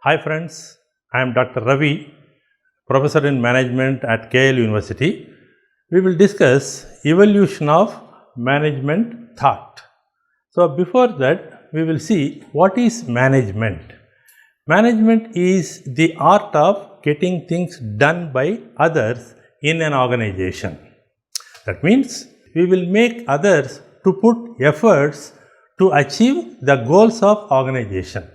Hi friends, I am Dr. Ravi, Professor in Management at KL University. We will discuss evolution of management thought. So before that, we will see what is management. Management is the art of getting things done by others in an organization. That means we will make others to put efforts to achieve the goals of organization.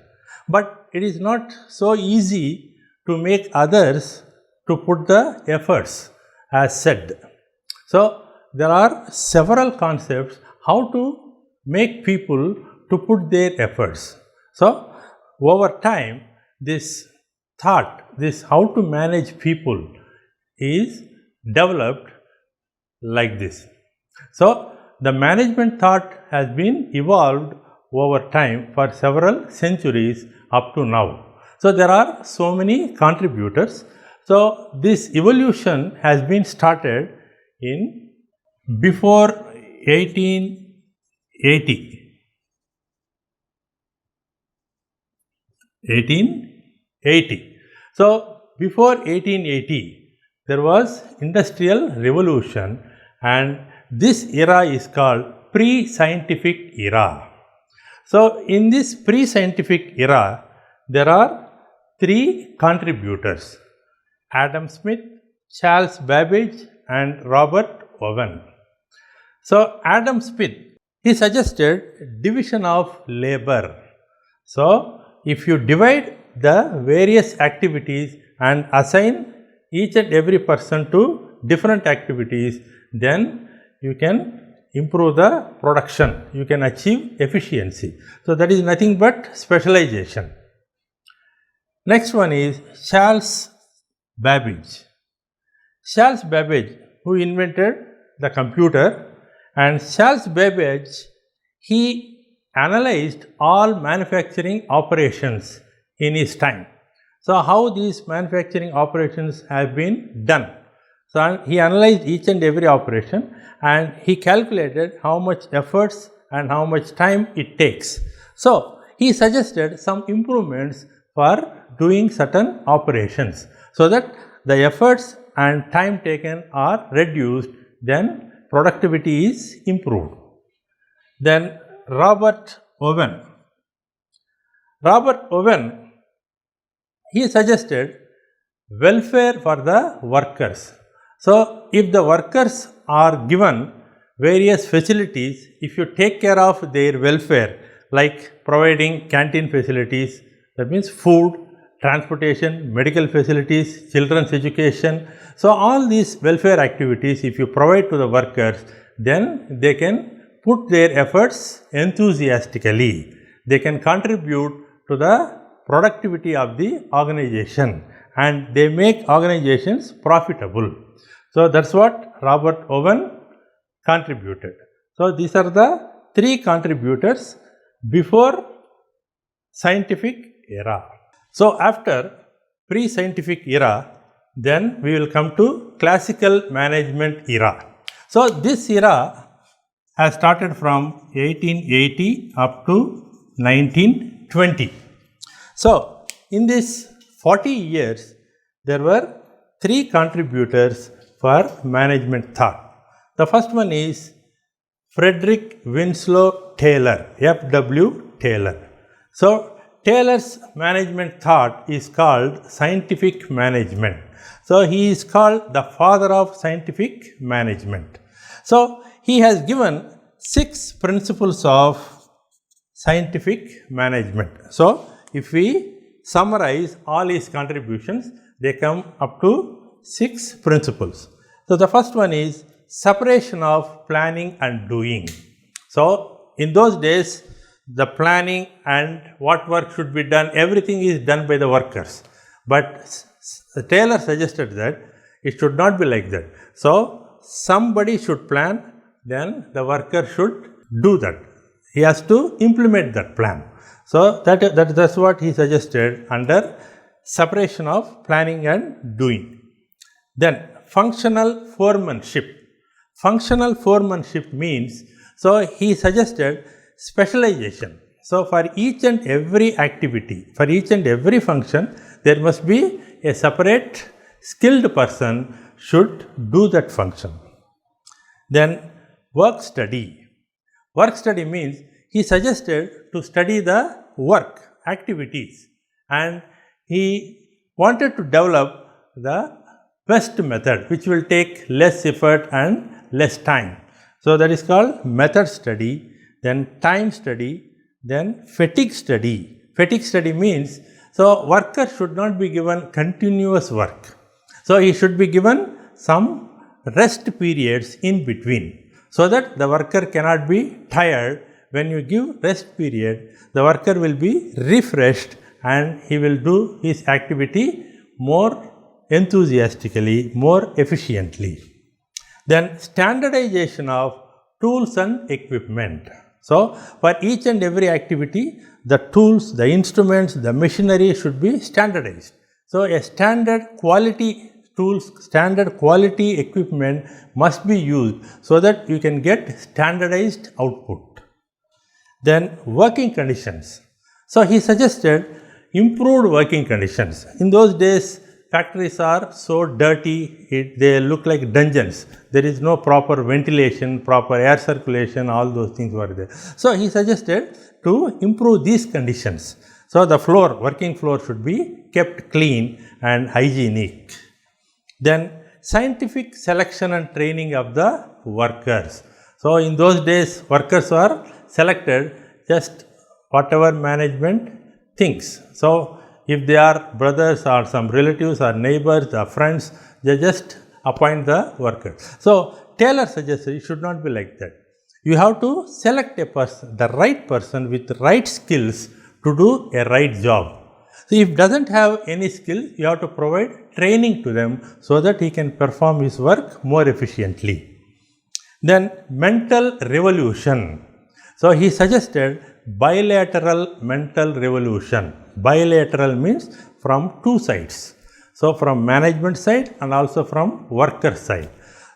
But it is not so easy to make others to put the efforts as said. So there are several concepts how to make people to put their efforts. So over time, this thought, this how to manage people is developed like this. So the management thought has been evolved over time for several centuries up to now. So there are so many contributors. So this evolution has been started in before 1880. 1880. So before 1880, there was industrial revolution, and this era is called pre-scientific era. So in this pre-scientific era, there are three contributors: Adam Smith, Charles Babbage, and Robert Owen. So Adam Smith, he suggested division of labor. So if you divide the various activities and assign each and every person to different activities, then you can improve the production, you can achieve efficiency. So that is nothing but specialization. Next one is Charles Babbage. Charles Babbage, who invented the computer, and Charles Babbage, he analyzed all manufacturing operations in his time. So how these manufacturing operations have been done. So he analyzed each and every operation, and he calculated how much efforts and how much time it takes. So he suggested some improvements for doing certain operations so that the efforts and time taken are reduced, then productivity is improved. Then Robert Owen. Robert Owen, he suggested welfare for the workers. So if the workers are given various facilities, if you take care of their welfare, like providing canteen facilities, that means food, transportation, medical facilities, children's education. So all these welfare activities, if you provide to the workers, then they can put their efforts enthusiastically. They can contribute to the productivity of the organization, and they make organizations profitable. So that's what Robert Owen contributed. So these are the three contributors before scientific era. So after pre-scientific era, then we will come to classical management era. So this era has started from 1880 up to 1920. So in this 40 years, there were three contributors for management thought. The first one is Frederick Winslow Taylor, F.W. Taylor. So Taylor's management thought is called scientific management. So he is called the father of scientific management. So he has given 6 principles of scientific management. So if we summarize all his contributions, they come up to 6 principles. So the first one is separation of planning and doing. So in those days, the planning and what work should be done, everything is done by the workers. But Taylor suggested that it should not be like that. So somebody should plan, then the worker should do that. He has to implement that plan. So that's what he suggested under separation of planning and doing. Then functional foremanship. Functional foremanship means, so he suggested specialization. So, for each and every activity, for each and every function, there must be a separate skilled person should do that function. Then work study. Work study means he suggested to study the work activities, and he wanted to develop the best method which will take less effort and less time. So, that is called method study, then time study, then fatigue study. Fatigue study means, so worker should not be given continuous work. So, he should be given some rest periods in between, so that the worker cannot be tired. When you give rest period, the worker will be refreshed and he will do his activity more enthusiastically, more efficiently. Then standardization of tools and equipment. So, for each and every activity, the tools, the instruments, the machinery should be standardized. So, a standard quality tools, standard quality equipment must be used so that you can get standardized output. Then working conditions. So, he suggested improved working conditions. In those days, factories are so dirty, they look like dungeons. There is no proper ventilation, proper air circulation, all those things were there. So, he suggested to improve these conditions. So, the floor, working floor should be kept clean and hygienic. Then scientific selection and training of the workers. So, in those days, workers were selected just whatever management thinks. So, if they are brothers or some relatives or neighbors or friends, they just appoint the workers. So, Taylor suggested it should not be like that. You have to select a person, the right person with right skills to do a right job. So, if doesn't have any skill, you have to provide training to them so that he can perform his work more efficiently. Then mental revolution. So, he suggested bilateral mental revolution. Bilateral means from two sides. So, from management side and also from worker side.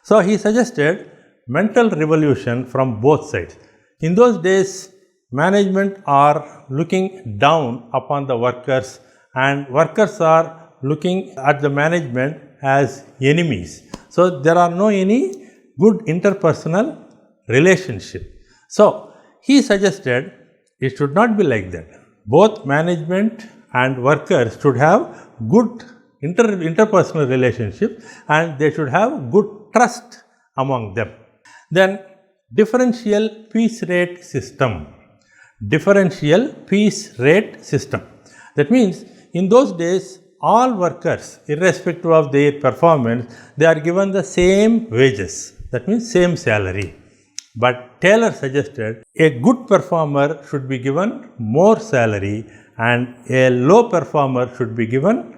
So, he suggested mental revolution from both sides. In those days, management are looking down upon the workers and workers are looking at the management as enemies. So, there are no any good interpersonal relationship. So, he suggested it should not be like that. Both management and workers should have good interpersonal relationship and they should have good trust among them. Then differential piece rate system. Differential piece rate system. That means in those days, all workers, irrespective of their performance, they are given the same wages. That means same salary. But Taylor suggested a good performer should be given more salary and a low performer should be given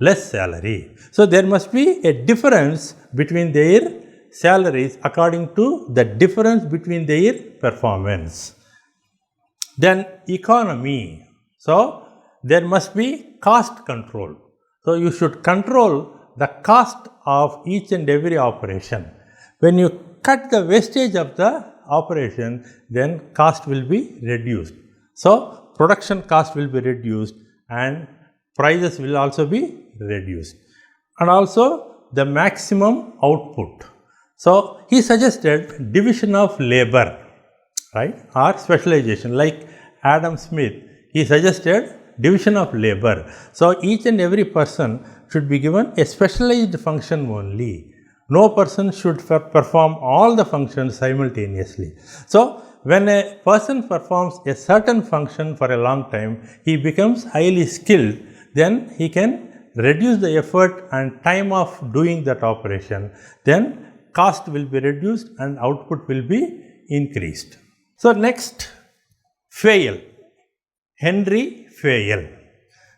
less salary. So, there must be a difference between their salaries according to the difference between their performance. Then economy. So, there must be cost control. So, you should control the cost of each and every operation. When you cut the wastage of the operation, then cost will be reduced. So, production cost will be reduced and prices will also be reduced. And also the maximum output. So, he suggested division of labor, right, or specialization. Like Adam Smith, he suggested division of labor. So, each and every person should be given a specialized function only. No person should perform all the functions simultaneously. So, when a person performs a certain function for a long time, he becomes highly skilled, then he can reduce the effort and time of doing that operation. Then cost will be reduced and output will be increased. So, next, Fayol, Henry Fayol.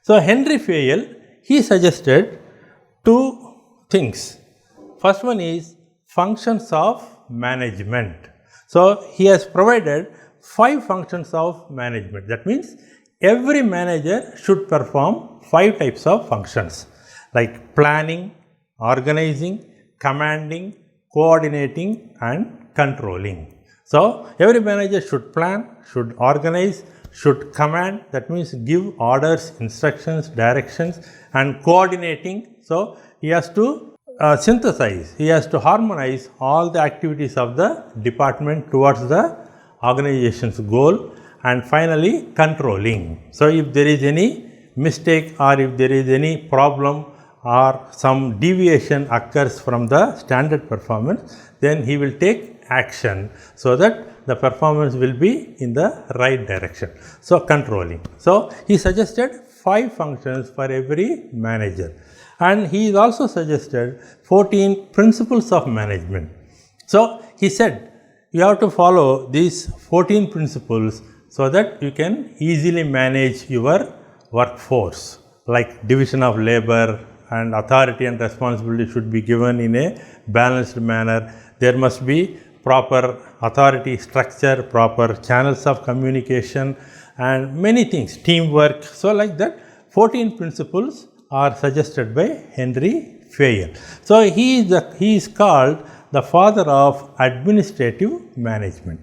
So, Henry Fayol, he suggested two things. First one is functions of management. So, he has provided 5 functions of management. That means every manager should perform 5 types of functions like planning, organizing, commanding, coordinating and controlling. So, every manager should plan, should organize, should command, that means give orders, instructions, directions and coordinating. So, he has to synthesize, he has to harmonize all the activities of the department towards the organization's goal, and finally controlling. So, if there is any mistake or if there is any problem or some deviation occurs from the standard performance, then he will take action so that the performance will be in the right direction. So, controlling. So, he suggested 5 functions for every manager, and he also suggested 14 principles of management. So, he said you have to follow these 14 principles so that you can easily manage your workforce, like division of labor and authority and responsibility should be given in a balanced manner. There must be proper authority structure, proper channels of communication and many things, teamwork. So, like that 14 principles are suggested by Henry Fayol. So, he is called the father of administrative management.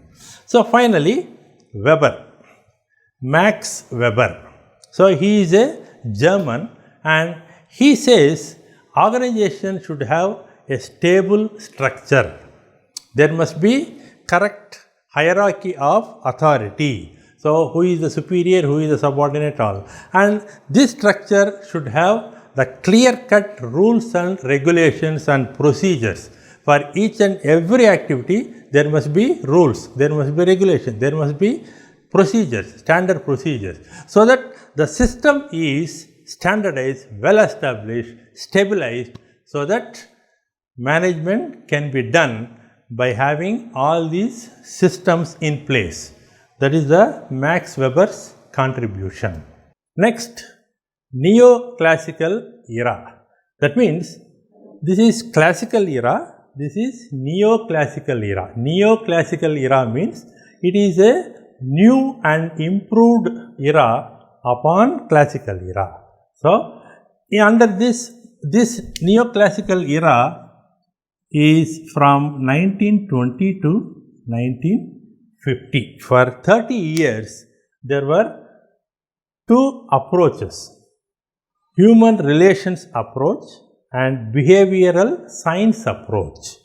So, finally, Weber, Max Weber. So, he is a German and he says organization should have a stable structure. There must be correct hierarchy of authority. So, who is the superior, who is the subordinate, all. And this structure should have the clear-cut rules and regulations and procedures. For each and every activity, there must be rules, there must be regulations, there must be procedures, standard procedures, so that the system is standardized, well established, stabilized, so that management can be done by having all these systems in place. That is the Max Weber's contribution. Next, neoclassical era. That means this is classical era, this is neoclassical era. Neoclassical era means it is a new and improved era upon classical era. So, under this neoclassical era is from 1920 to 1950. For 30 years, there were 2 approaches, human relations approach and behavioral science approach.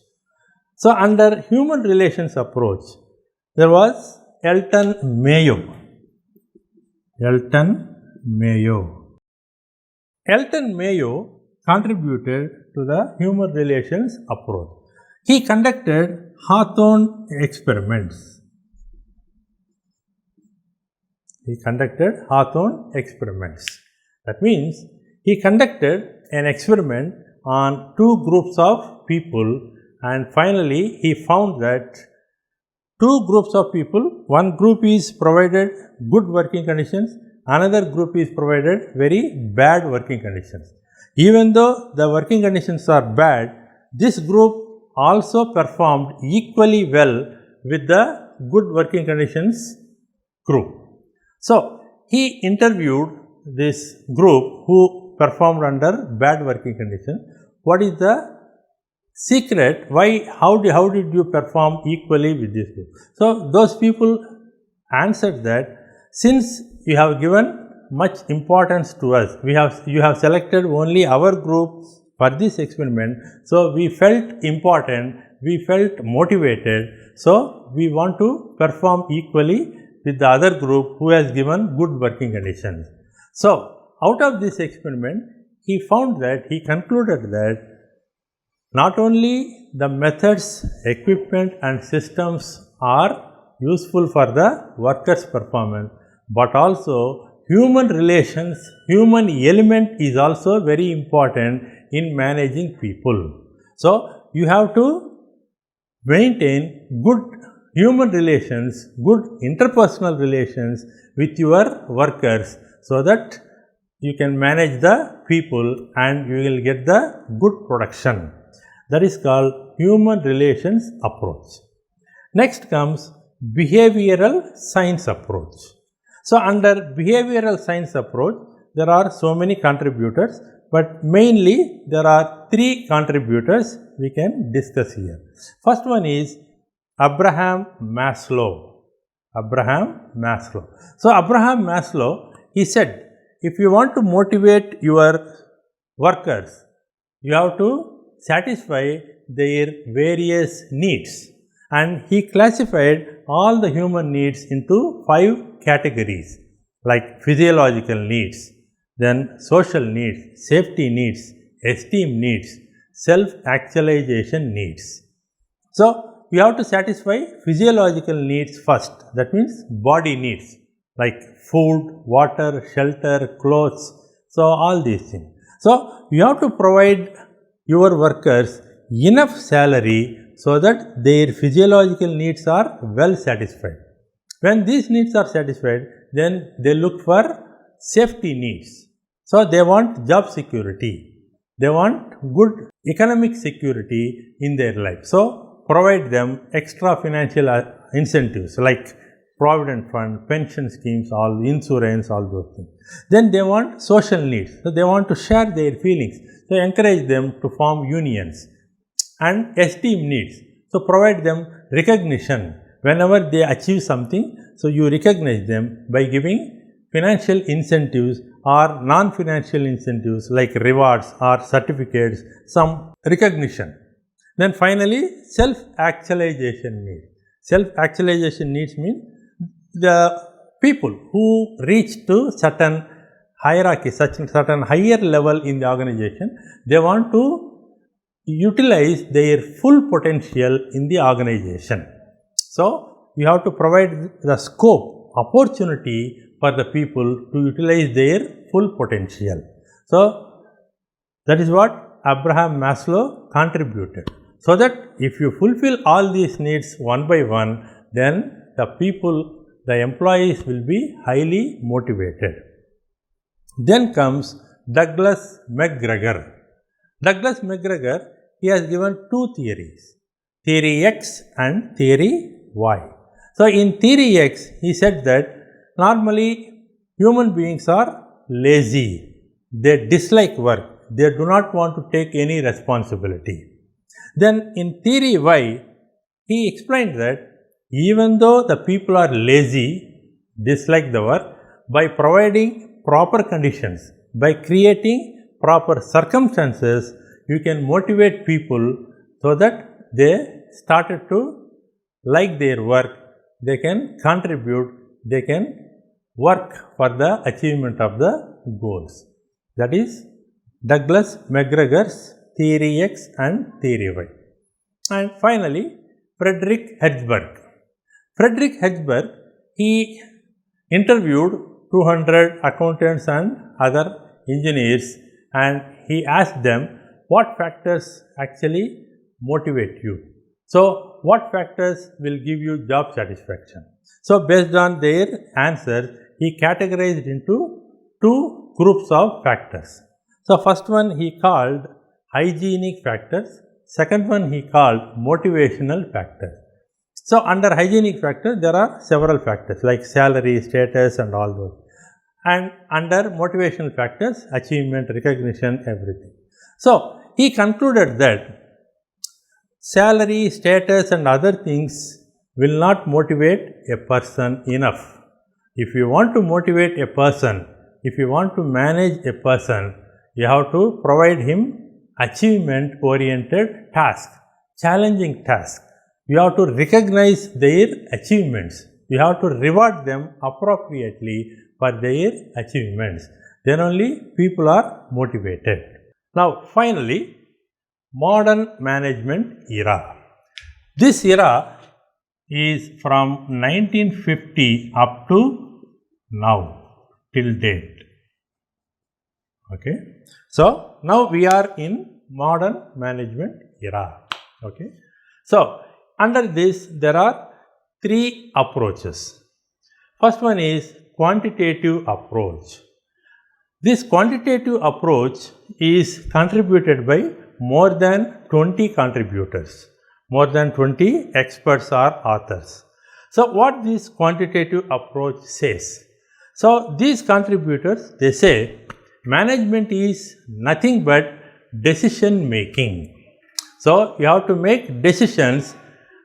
So, under human relations approach, there was Elton Mayo. Elton Mayo contributed to the human relations approach. He conducted Hawthorne experiments. That means he conducted an experiment on 2 groups of people, and finally he found that 2 groups of people, one group is provided good working conditions, another group is provided very bad working conditions. Even though the working conditions are bad, this group also performed equally well with the good working conditions group. So, he interviewed this group who performed under bad working conditions. What is the secret? How did you perform equally with this group? So, those people answered that since you have given much importance to us, you have selected only our group for this experiment, so we felt important, we felt motivated, so we want to perform equally with the other group who has given good working conditions. So, out of this experiment, he concluded that not only the methods, equipment and systems are useful for the workers' performance, but also human relations, human element is also very important in managing people. So, you have to maintain good human relations, good interpersonal relations with your workers, so that you can manage the people and you will get the good production. That is called human relations approach. Next comes behavioral science approach. So, under behavioral science approach, there are so many contributors, but mainly there are 3 contributors we can discuss here. First one is Abraham Maslow. Abraham Maslow. So, Abraham Maslow, he said, if you want to motivate your workers, you have to satisfy their various needs. And he classified all the human needs into 5 categories, like physiological needs, then social needs, safety needs, esteem needs, self-actualization needs. So, we have to satisfy physiological needs first, that means body needs like food, water, shelter, clothes, so all these things. So, you have to provide your workers enough salary so that their physiological needs are well satisfied. When these needs are satisfied, then they look for safety needs. So, they want job security, they want good economic security in their life. So, provide them extra financial incentives like provident fund, pension schemes, all insurance, all those things. Then they want social needs. So, they want to share their feelings. So, encourage them to form unions. And esteem needs. So, provide them recognition. Whenever they achieve something, so you recognize them by giving financial incentives or non-financial incentives like rewards or certificates, some recognition. Then finally, self-actualization needs. Self-actualization needs mean the people who reach to certain hierarchy, certain higher level in the organization, they want to utilize their full potential in the organization. So, you have to provide the scope, opportunity for the people to utilize their full potential. So, that is what Abraham Maslow contributed. So that if you fulfill all these needs one by one, then the people, the employees will be highly motivated. Then comes Douglas McGregor. Douglas McGregor, he has given 2 theories, theory X and theory Y. So, in theory X, he said that normally human beings are lazy, they dislike work, they do not want to take any responsibility. Then in theory Y, he explained that even though the people are lazy, dislike the work, by providing proper conditions, by creating proper circumstances, you can motivate people so that they started to like their work, they can contribute, they can work for the achievement of the goals. That is Douglas McGregor's theory X and theory Y. And finally, Frederick Hertzberg. Frederick Hertzberg, he interviewed 200 accountants and other engineers, and he asked them what factors actually motivate you. So, what factors will give you job satisfaction? So, based on their answers, he categorized into 2 groups of factors. So, first one he called hygienic factors, second one he called motivational factors. So, under hygienic factors, there are several factors like salary, status and all those. And under motivational factors, achievement, recognition, everything. So, he concluded that salary, status and other things will not motivate a person enough. If you want to motivate a person, if you want to manage a person, you have to provide him achievement oriented task, challenging task. You have to recognize their achievements. You have to reward them appropriately for their achievements. Then only people are motivated. Now, finally, modern management era. This era is from 1950 up to now, till date. Okay. So, now we are in modern management era. Okay. So, under this there are 3 approaches. First one is quantitative approach. This quantitative approach is contributed by more than 20 contributors, more than 20 experts or authors. So, what this quantitative approach says? So, these contributors, they say management is nothing but decision making. So, you have to make decisions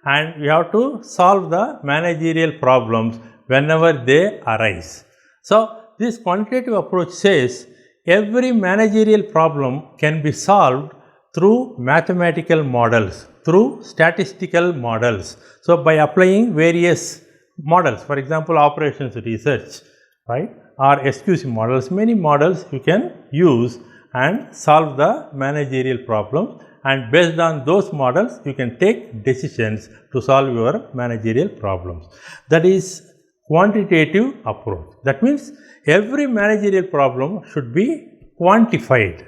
and you have to solve the managerial problems whenever they arise. So, this quantitative approach says every managerial problem can be solved through mathematical models, through statistical models. So, by applying various models, for example, operations research, right, or SQC models, many models you can use and solve the managerial problem, and based on those models you can take decisions to solve your managerial problems. That is quantitative approach. That means every managerial problem should be quantified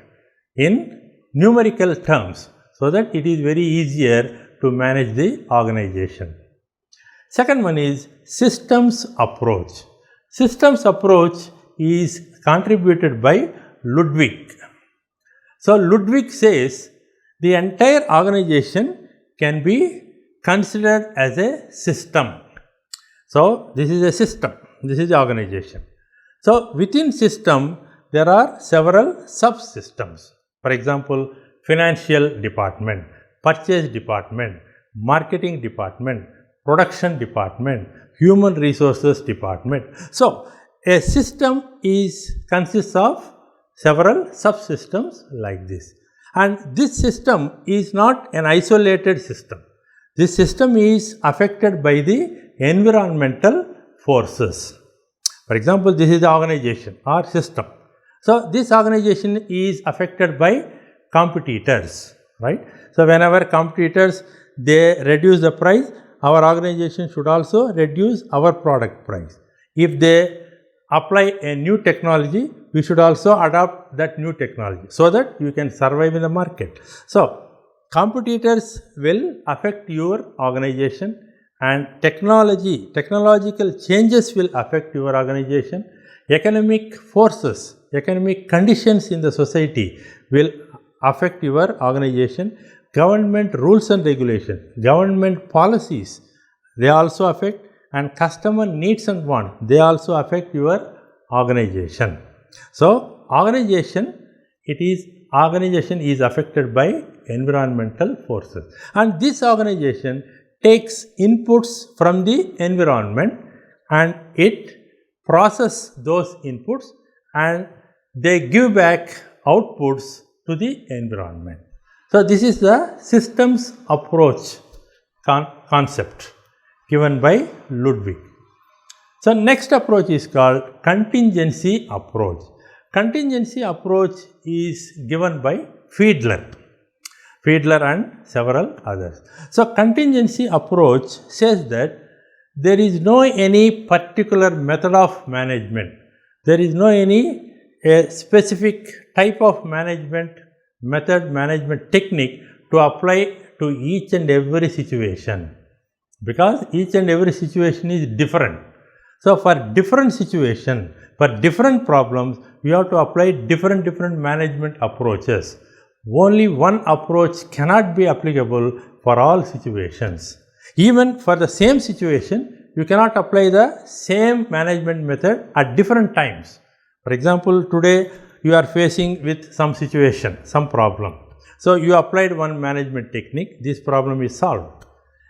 in numerical terms so that it is very easier to manage the organization. Second one is systems approach. Systems approach is contributed by Ludwig. So, Ludwig says the entire organization can be considered as a system. So, this is a system, this is the organization. So, within system there are several subsystems. For example, financial department, purchase department, marketing department, production department, human resources department. So, a system consists of several subsystems like this, and this system is not an isolated system. This system is affected by the environmental forces. For example, this is the organization or system. So, this organization is affected by competitors, right. So, whenever competitors they reduce the price, our organization should also reduce our product price. If they apply a new technology, we should also adopt that new technology so that you can survive in the market. So, competitors will affect your organization, and technological changes will affect your organization. Economic forces, economic conditions in the society will affect your organization. Government rules and regulations, government policies, they also affect, and customer needs and wants, they also affect your organization. So, organization is affected by environmental forces, and this organization takes inputs from the environment and it processes those inputs and they give back outputs to the environment. So, this is the systems approach concept given by Ludwig. So, next approach is called contingency approach. Contingency approach is given by Fiedler and several others. So, contingency approach says that there is no any particular method of management. There is no any specific type of management technique to apply to each and every situation, because each and every situation is different. So, for different situation, for different problems, we have to apply different management approaches. Only one approach cannot be applicable for all situations. Even for the same situation, you cannot apply the same management method at different times. For example, today you are facing with some situation, some problem. So, you applied one management technique, this problem is solved.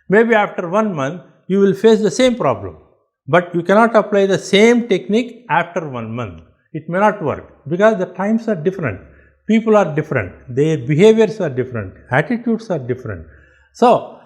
Maybe after 1 month, you will face the same problem, but you cannot apply the same technique after 1 month. It may not work because the times are different, people are different, their behaviors are different, attitudes are different. So,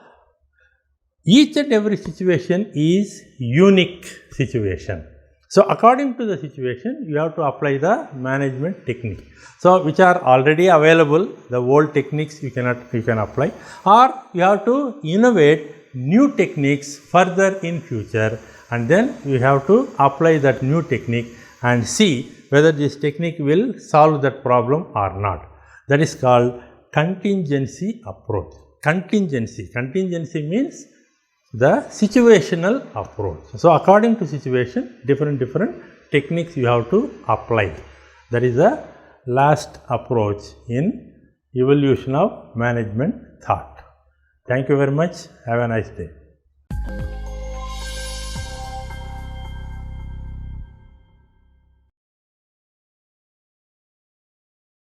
each and every situation is unique situation. So, according to the situation, you have to apply the management technique. So, which are already available, the old techniques you can apply, or you have to innovate new techniques further in future, and then you have to apply that new technique and see whether this technique will solve that problem or not. That is called contingency approach. Contingency means the situational approach. So, according to situation, different techniques you have to apply. That is the last approach in evolution of management thought. Thank you very much. Have a nice day.